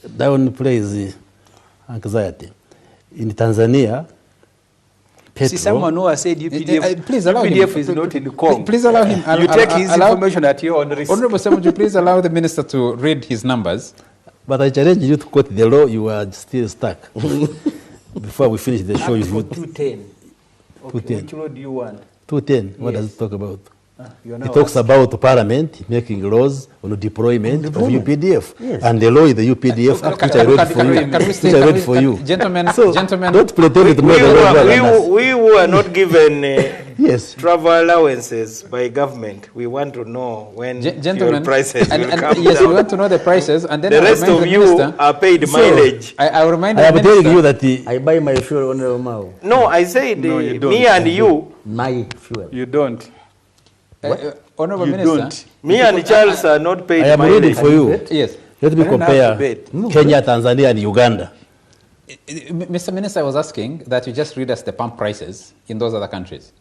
S1: downplays anxiety. In Tanzania,
S6: See, someone
S1: petrol.
S6: who has said UPDF,
S2: Please allow him.
S6: UPDF is not in Congo.
S2: Please allow him.
S6: You take his information at your own risk.
S2: Honorable Semuju, please allow the minister to read his numbers.
S1: But I challenge you to quote the law. You are still stuck. Before we finish the show,
S3: Act
S1: you
S3: for
S1: would
S3: 210. Okay,
S1: 210.
S3: which law do you want?
S1: 210. What
S3: Yes.
S1: does it talk about?
S3: You're now
S1: It talks
S3: asking.
S1: about Parliament making laws on deployment of UPDF.
S4: Yes.
S1: And the law is the UPDF Act, which I read for you.
S2: Can we stay?
S1: Which I read for you.
S2: Gentlemen,
S1: So,
S2: gentlemen.
S1: don't pretend to know the law better than us.
S7: We who are not given
S1: Yes.
S7: travel allowances by government, we want to know when
S2: Gentlemen,
S7: fuel prices
S2: and,
S7: will
S2: and
S7: come
S2: yes,
S7: down.
S2: we want to know the prices, and then
S7: The
S2: I'll
S7: rest
S2: remind
S7: of
S2: the
S7: you
S2: minister,
S7: are paid mileage.
S2: I'll remind
S1: I
S2: the
S1: am
S2: minister.
S1: telling you that the,
S4: I buy my fuel on the Mao.
S7: No, I said
S6: No, you don't.
S7: me and you,
S4: My fuel.
S6: You don't.
S2: Honorable
S6: You
S2: Minister.
S6: don't.
S7: me and Charles are not paid
S1: I am reading
S7: mileage.
S1: for you.
S2: Yes.
S1: Let me
S6: I don't have
S1: compare
S6: to bet.
S4: No,
S1: Kenya, Tanzania, and Uganda.
S2: Mr. Minister, I was asking that you just read us the pump prices in those other countries.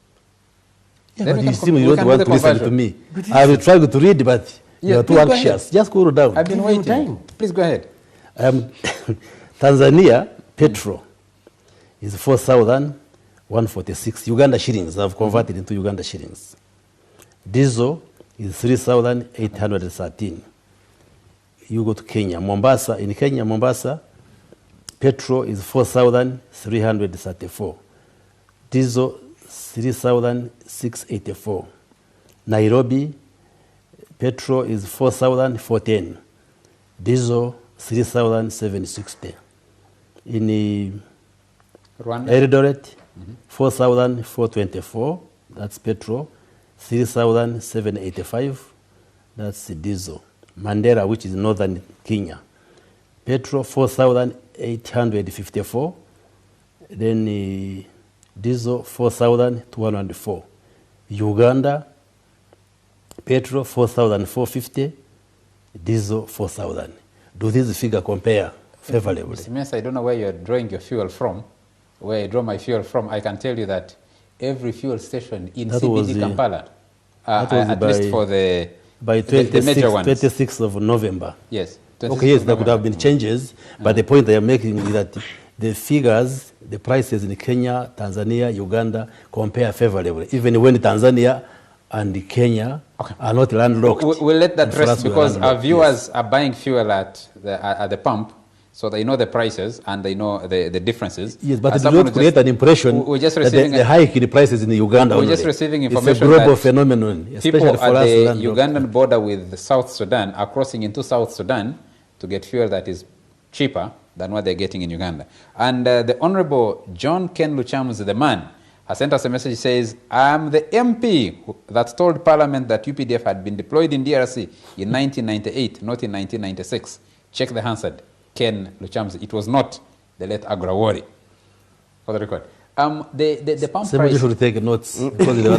S1: Yeah,
S2: Then
S1: but
S2: we
S1: you
S2: can
S1: seem
S2: we
S1: you don't
S2: can do
S1: want
S2: the
S1: to listen to
S2: conversion.
S1: me. I will try to read, but you
S2: Yeah,
S1: are too
S2: please go ahead.
S1: anxious. Just cool down.
S2: I've been
S4: Give him
S2: waiting.
S4: time.
S2: Please go ahead.
S1: Tanzania petrol is 4,146 Uganda shillings. I've converted into Uganda shillings. Diesel is 3,813. You go to Kenya, Mombasa. In Kenya, Mombasa, petrol is 4,334. Diesel 3,684. Nairobi, petrol is 4,014. Diesel 3,760. In
S2: Rwanda.
S1: Eldoret, 4,424. That's petrol. 3,785. That's diesel. Mandera, which is northern Kenya, petrol 4,854. Then diesel 4,204. Uganda, petrol 4,450. Diesel 4,000. Do these figures compare favorably?
S2: Mr. Minister, I don't know where you're drawing your fuel from. Where I draw my fuel from, I can tell you that every fuel station in
S1: That was
S2: CBD
S1: the-
S2: Kampala,
S1: that was
S2: at
S1: by-
S2: least for the
S1: By
S2: the major ones.
S1: 26th of November.
S2: Yes.
S1: Okay, yes, there could have been changes, but the point I am making is that the figures, the prices in Kenya, Tanzania, Uganda compare favorably, even when Tanzania and Kenya are not landlocked.
S2: We'll let that
S1: And for us,
S2: rest
S1: we are
S2: because our
S1: landlocked,
S2: viewers are buying fuel at the pump, so they know the prices and they know the differences.
S1: Yes, but
S2: As
S1: it
S2: someone
S1: will
S2: who
S1: create an impression
S2: we're just
S1: that
S2: receiving
S1: the hike in the prices in Uganda
S2: We're
S1: only.
S2: just receiving
S1: It's
S2: information
S1: a global
S2: that
S1: phenomenon, especially
S2: people
S1: for
S2: at
S1: us
S2: the
S1: landlocked.
S2: Ugandan border with South Sudan are crossing into South Sudan to get fuel that is cheaper than what they're getting in Uganda. And the Honorable John Ken Lucham's the man has sent us a message. He says, I'm the MP that told Parliament that UPDF had been deployed in DRC in 1998, not in 1996. Check the Hansard, Ken Lucham's. It was not the late Agrawari. For the record. The pump
S1: Somebody
S2: price...
S1: should take notes. Because they are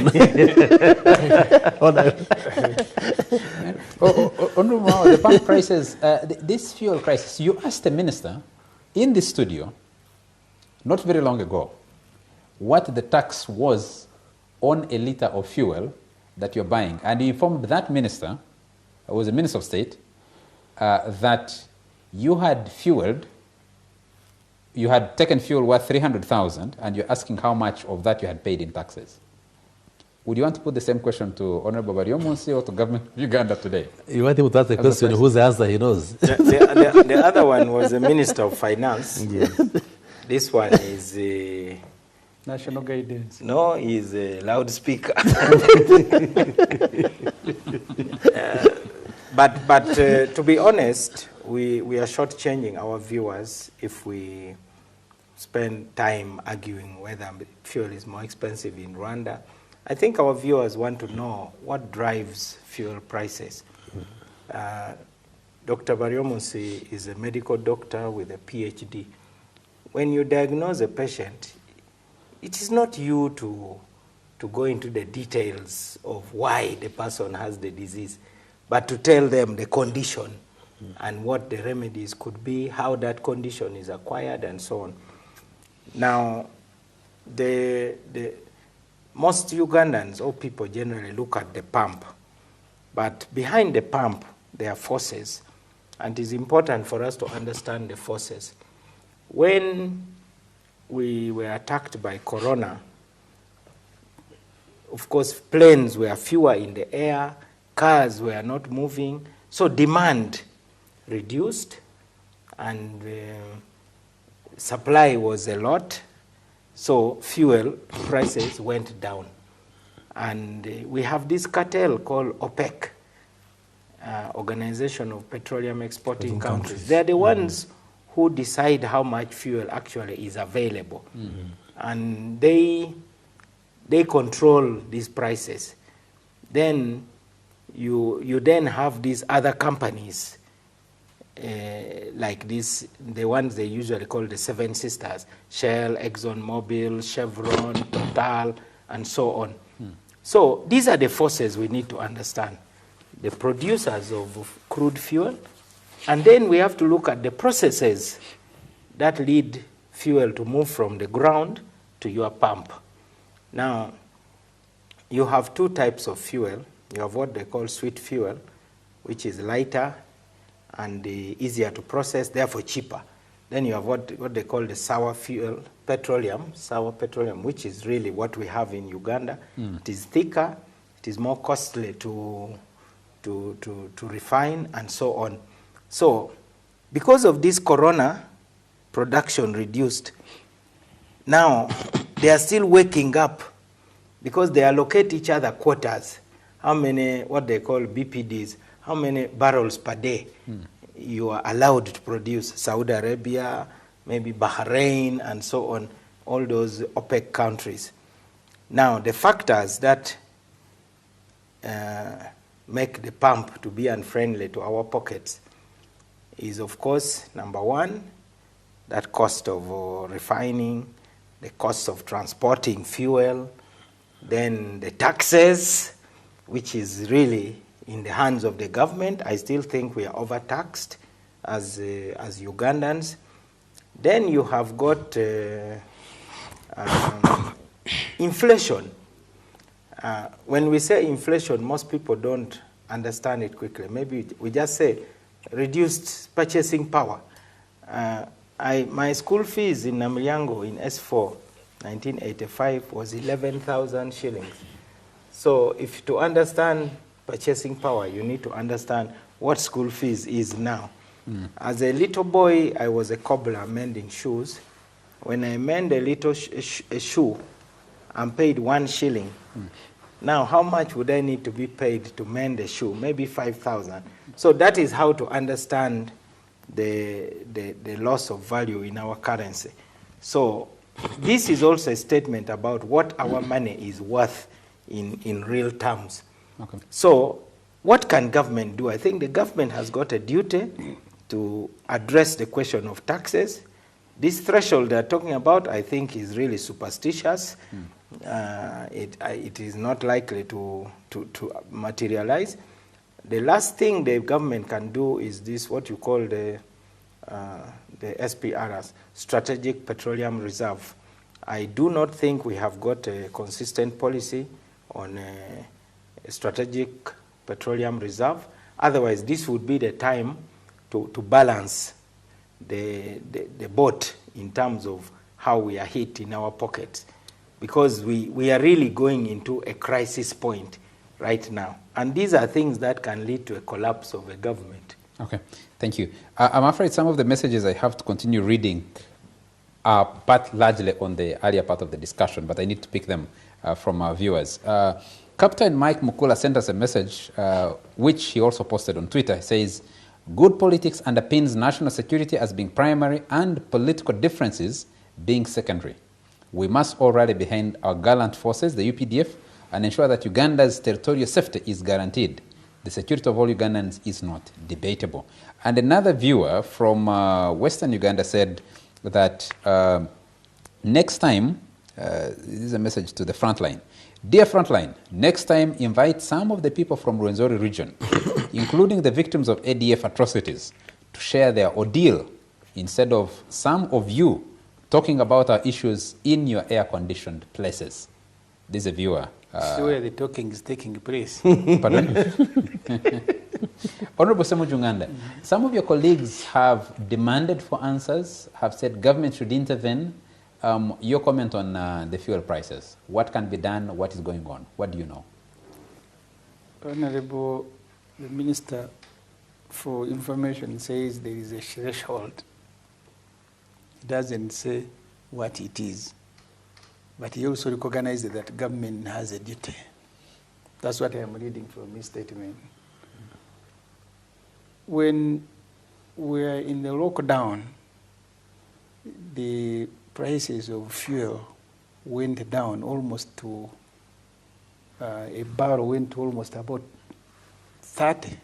S2: Honorable Mao, the pump prices, this fuel crisis, you asked the minister in the studio not very long ago what the tax was on a liter of fuel that you're buying. And you informed that minister, who was a minister of state, that you had taken fuel worth 300,000 and you're asking how much of that you had paid in taxes. Would you want to put the same question to Honorable Baryomunsi or to government of Uganda today?
S1: You want him to ask the question whose answer he knows.
S3: The other one was the Minister of Finance.
S4: Yes.
S3: This one is
S6: National guidance.
S3: no, is a loudspeaker. But to be honest, we are shortchanging our viewers if we spend time arguing whether fuel is more expensive in Rwanda. I think our viewers want to know what drives fuel prices. Dr. Baryomunsi is a medical doctor with a PhD. When you diagnose a patient, it is not you to go into the details of why the person has the disease, but to tell them the condition and what the remedies could be, how that condition is acquired, and so on. Now, most Ugandans or people generally look at the pump, but behind the pump there are forces, and it is important for us to understand the forces. When we were attacked by corona, of course planes were fewer in the air, cars were not moving, so demand reduced and supply was a lot, so fuel prices went down. And we have this cartel called OPEC, Organization of Petroleum Exporting Countries. They are the ones who decide how much fuel actually is available. And they control these prices. Then you then have these other companies like this, the ones they usually call the Seven Sisters: Shell, ExxonMobil, Chevron, Total, and so on. So these are the forces we need to understand. The producers of crude fuel, and then we have to look at the processes that lead fuel to move from the ground to your pump. Now, you have two types of fuel. You have what they call sweet fuel, which is lighter and easier to process, therefore cheaper. Then you have what they call the sour fuel, sour petroleum, which is really what we have in Uganda. It is thicker, it is more costly to refine, and so on. So, because of this corona, production reduced. Now, they are still waking up because they allocate each other quotas. How many, what they call BPDs, how many barrels per day you are allowed to produce. Saudi Arabia, maybe Bahrain, and so on, all those OPEC countries. Now, the factors that make the pump to be unfriendly to our pockets is, of course, number one, that cost of refining, the cost of transporting fuel, then the taxes, which is really in the hands of the government. I still think we are overtaxed as Ugandans. Then you have got inflation. When we say inflation, most people don't understand it quickly. Maybe we just say reduced purchasing power. My school fees in Namilyango in S4, 1985, was 11,000 shillings. So if to understand purchasing power, you need to understand what school fees is now. As a little boy, I was a cobbler mending shoes. When I mend a little shoe, I'm paid 1 shilling. Now, how much would I need to be paid to mend a shoe? Maybe 5,000. So that is how to understand the loss of value in our currency. So this is also a statement about what our money is worth in real terms.
S2: Okay.
S3: So what can government do? I think the government has got a duty to address the question of taxes. This threshold they're talking about, I think, is really superstitious. It is not likely to materialize. The last thing the government can do is this, what you call the SPRs, Strategic Petroleum Reserve. I do not think we have got a consistent policy on a strategic petroleum reserve. Otherwise, this would be the time to balance the boat in terms of how we are hit in our pockets. because we are really going into a crisis point right now. And these are things that can lead to a collapse of a government.
S2: Okay, thank you. I'm afraid some of the messages I have to continue reading are part largely on the earlier part of the discussion, but I need to pick them from our viewers. Captain Mike Mukula sent us a message, which he also posted on Twitter. He says, good politics underpins national security as being primary and political differences being secondary. We must all rally behind our gallant forces, the UPDF, and ensure that Uganda's territorial safety is guaranteed. The security of all Ugandans is not debatable. And another viewer from Western Uganda said that next time, this is a message to the Frontline. Dear Frontline, next time invite some of the people from Rwenzori region, including the victims of ADF atrocities, to share their ordeal instead of some of you talking about our issues in your air-conditioned places. This is a viewer.
S6: So where the talking is taking place.
S2: Pardon? Honorable Semujunganda, some of your colleagues have demanded for answers, have said government should intervene. Your comment on the fuel prices. What can be done? What is going on? What do you know?
S6: Honorable, the Minister for Information says there is a threshold. He doesn't say what it is. But he also recognizes that government has a duty. That's what I am reading from his statement. When we are in the lockdown, the prices of fuel went down almost to, a barrel went to almost about 30.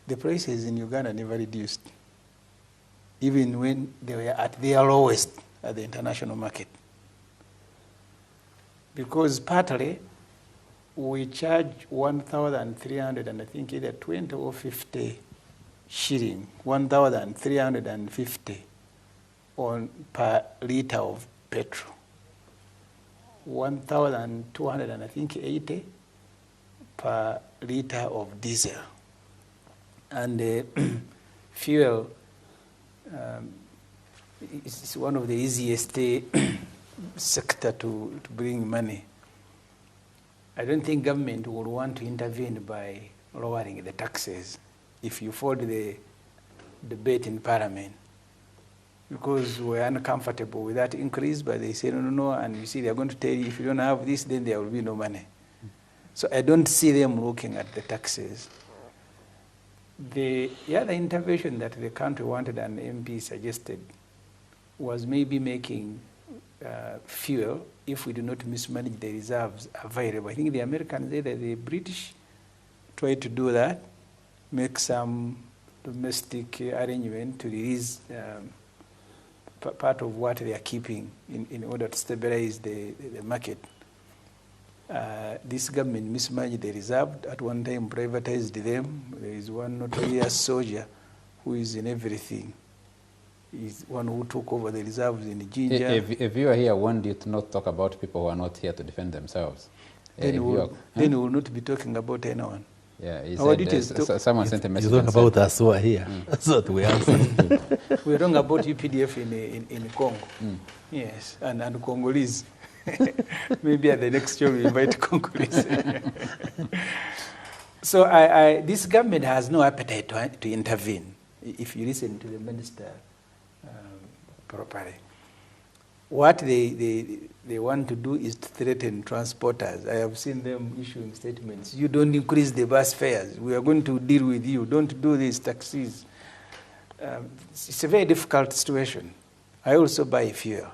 S6: The prices in Uganda never reduced, even when they were at their lowest at the international market. Because partly we charge 1,300 and I think either 20 or 50 shilling, 1,350 on per liter of petrol, 1,200 and I think 80 per liter of diesel. And fuel it's one of the easiest sector to bring money. I don't think government would want to intervene by lowering the taxes if you followed the debate in Parliament, because we're uncomfortable with that increase, but they say no, and you see they're going to tell you if you don't have this, then there will be no money. So I don't see them looking at the taxes. The other intervention that the country wanted and MP suggested was maybe making fuel, if we do not mismanage the reserves, available. I think the Americans, the British tried to do that, make some domestic arrangement to release part of what they are keeping in order to stabilize the market. This government mismanaged the reserve, at one time privatized them. There is one notorious soldier who is in everything. He's one who took over the reserves in Ginger.
S2: A viewer here warned you to not talk about people who are not here to defend themselves.
S6: Then we will not be talking about anyone.
S2: Yeah, he
S6: Our
S2: said, someone sent a message.
S1: You talk about us who are here. That's what we answer.
S6: We're talking about UPDF in Congo. Yes, and Congolese. Maybe at the next show we invite Congolese. So this government has no appetite to intervene, if you listen to the minister properly. What they want to do is to threaten transporters. I have seen them issuing statements. You don't increase the bus fares. We are going to deal with you. Don't do these taxis. It's a very difficult situation. I also buy fuel.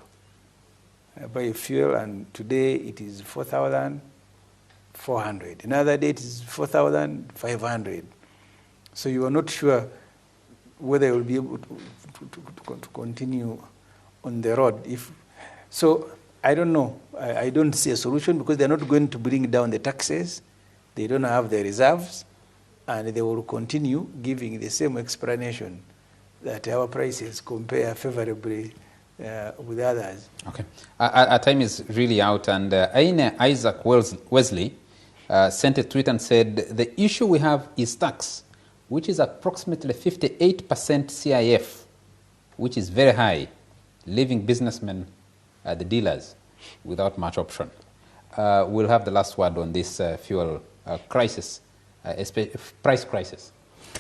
S6: I buy fuel, and today it is 4,400. Another day it is 4,500. So you are not sure whether you will be able to continue on the road. So I don't know. I don't see a solution, because they're not going to bring down the taxes. They don't have the reserves, and they will continue giving the same explanation that our prices compare favorably with others.
S2: Okay. Our time is really out, and Aine Isaac Wesley sent a tweet and said, the issue we have is tax, which is approximately 58% CIF, which is very high, leaving businessmen the dealers without much option. We'll have the last word on this fuel crisis, price crisis.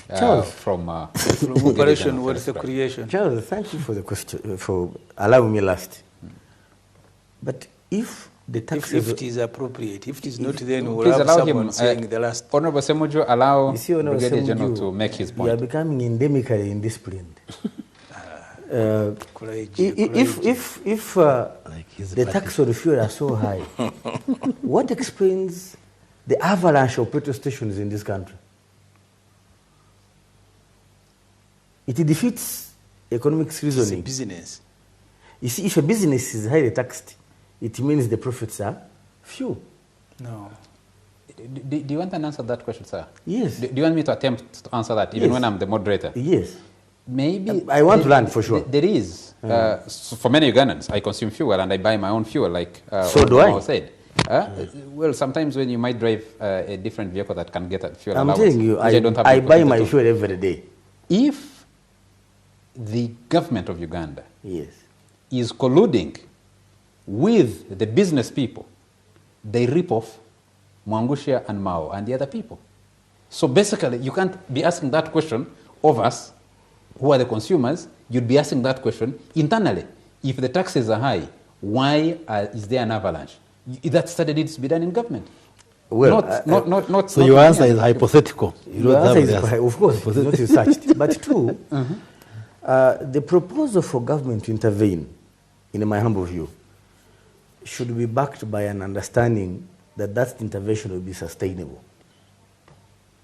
S2: From
S6: Operation Wealth Creation.
S4: Charles, thank you for the question, for allowing me last. But if the taxes...
S6: If it is appropriate. If it is not, then we'll
S2: please
S6: have
S2: allow
S6: someone
S2: him,
S6: saying the last.
S2: Honorable Semuju, allow
S4: You see, Honorable
S2: Brigadier General
S4: Semuju,
S2: to make his point.
S4: You are becoming endemically indisciplined.
S6: Courage,
S4: If the tax on fuel are so high, what explains the avalanche of petrol stations in this country? It defeats economic
S6: It's a
S4: reasoning.
S6: business.
S4: You see, if a business is highly taxed, it means the profits are few.
S6: No.
S2: Do you want an answer to that question, sir?
S4: Yes.
S2: Do you want me to attempt to answer that, even
S4: Yes.
S2: when I'm the moderator?
S4: Yes.
S2: Maybe.
S4: I want to learn for sure.
S2: There is. So for many Ugandans, I consume fuel and I buy my own fuel, like
S4: So do I.
S2: Said. Well, sometimes when you might drive a different vehicle that can get a fuel
S4: I'm
S2: allowance,
S4: telling you,
S2: which don't have
S4: I
S2: the
S4: buy my
S2: opportunity to.
S4: fuel every day.
S2: If the government of Uganda
S4: Yes.
S2: is colluding with the business people, they rip off Mwangushia and Mao and the other people. So basically, you can't be asking that question of us, who are the consumers. You'd be asking that question internally. If the taxes are high, why is there an avalanche? That study needs to be done in government.
S4: Well,
S2: not
S1: So your answer is hypothetical. You
S4: Your
S1: don't have
S4: answer
S1: the
S4: is,
S1: answer.
S4: of course, it's not researched. But two, the proposal for government to intervene, in my humble view, should be backed by an understanding that that intervention will be sustainable.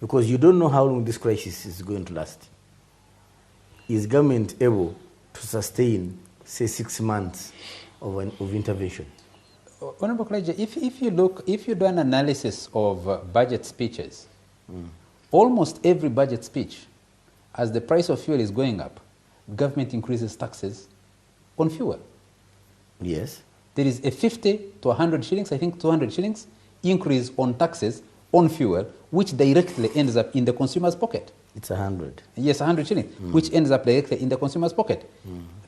S4: Because you don't know how long this crisis is going to last. Is government able to sustain, say, 6 months of intervention?
S2: Honorable Klaja, if you do an analysis of budget speeches, almost every budget speech, as the price of fuel is going up, government increases taxes on fuel.
S4: Yes.
S2: There is a 50 to 100 shillings, I think 200 shillings, increase on taxes on fuel, which directly ends up in the consumer's pocket.
S4: It's 100.
S2: Yes, 100 shillings, which ends up directly in the consumer's pocket.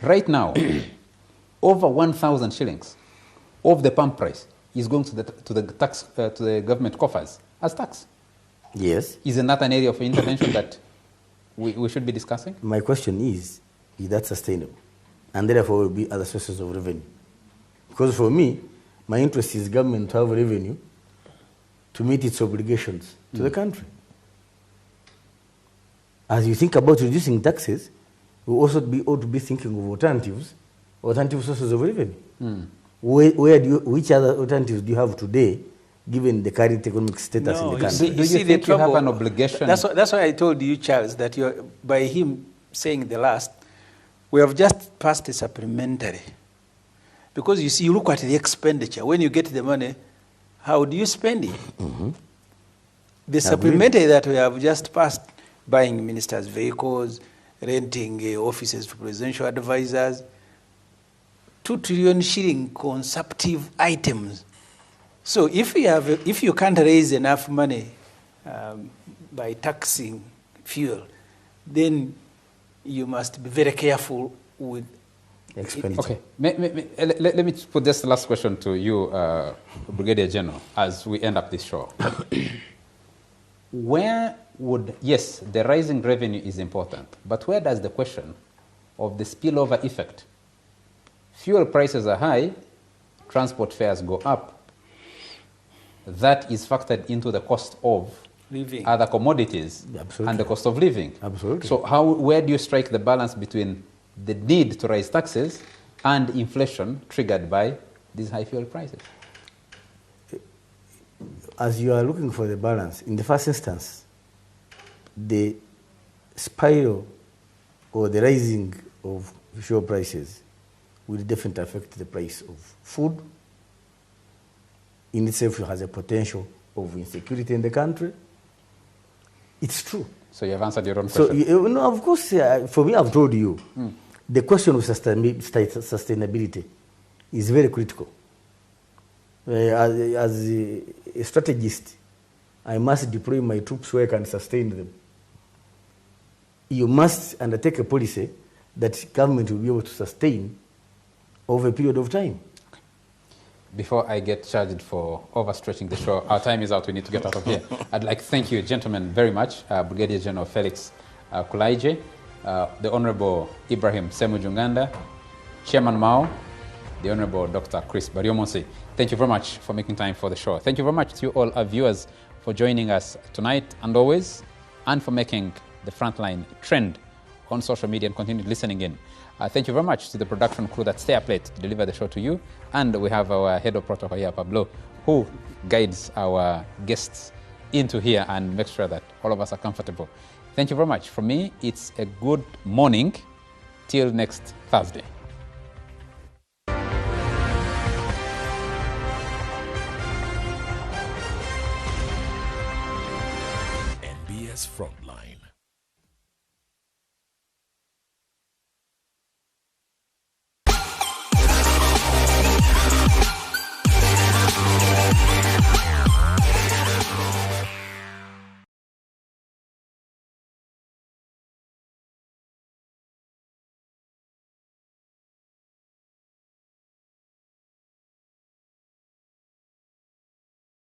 S2: Right now, over 1,000 shillings of the pump price is going to the government coffers as tax.
S4: Yes.
S2: Isn't that an area of intervention that we should be discussing?
S4: My question is that sustainable? And therefore will be other sources of revenue. Because for me, my interest is government to have revenue to meet its obligations to the country. As you think about reducing taxes, we also ought to be thinking of alternative sources of revenue. Which other alternatives do you have today, given the current economic status in the country?
S2: Do you think you have an obligation?
S6: That's why I told you, Charles, that by him saying the last, we have just passed a supplementary. Because you see, you look at the expenditure. When you get the money, how do you spend it? The supplementary that we have just passed, buying ministers' vehicles, renting offices to presidential advisors, 2 trillion shilling consumptive items. So if you can't raise enough money by taxing fuel, then you must be very careful with
S4: expenditure.
S2: Okay, let me put this last question to you, Brigadier General, as we end up this show. Yes, the rising revenue is important, but where does the question of the spillover effect? Fuel prices are high, transport fares go up. That is factored into the cost of
S6: living,
S2: other commodities, and the cost of living.
S4: Absolutely.
S2: So where do you strike the balance between the need to raise taxes and inflation triggered by these high fuel prices?
S4: As you are looking for the balance, in the first instance, the spiral or the rising of fuel prices will definitely affect the price of food. In itself, has a potential of insecurity in the country. It's true.
S2: So you have answered your own question.
S4: So, no, of course, for me, I've told you, the question of sustainability is very critical. As a strategist, I must deploy my troops where I can sustain them. You must undertake a policy that government will be able to sustain over a period of time.
S2: before I get charged for overstretching the show, our time is out. We need to get out of here. I'd like to thank you, gentlemen, very much. Brigadier General Felix Kulaije, the Honorable Ibrahim Semujunganda, Chairman Mao, the Honorable Dr. Chris Bariomonsi. Thank you very much for making time for the show. Thank you very much to you all our viewers for joining us tonight and always, and for making the Frontline trend on social media and continue listening in. Thank you very much to the production crew that stay up late to deliver the show to you. And we have our head of protocol here, Pablo, who guides our guests into here and makes sure that all of us are comfortable. Thank you very much. For me, it's a good morning till next Thursday.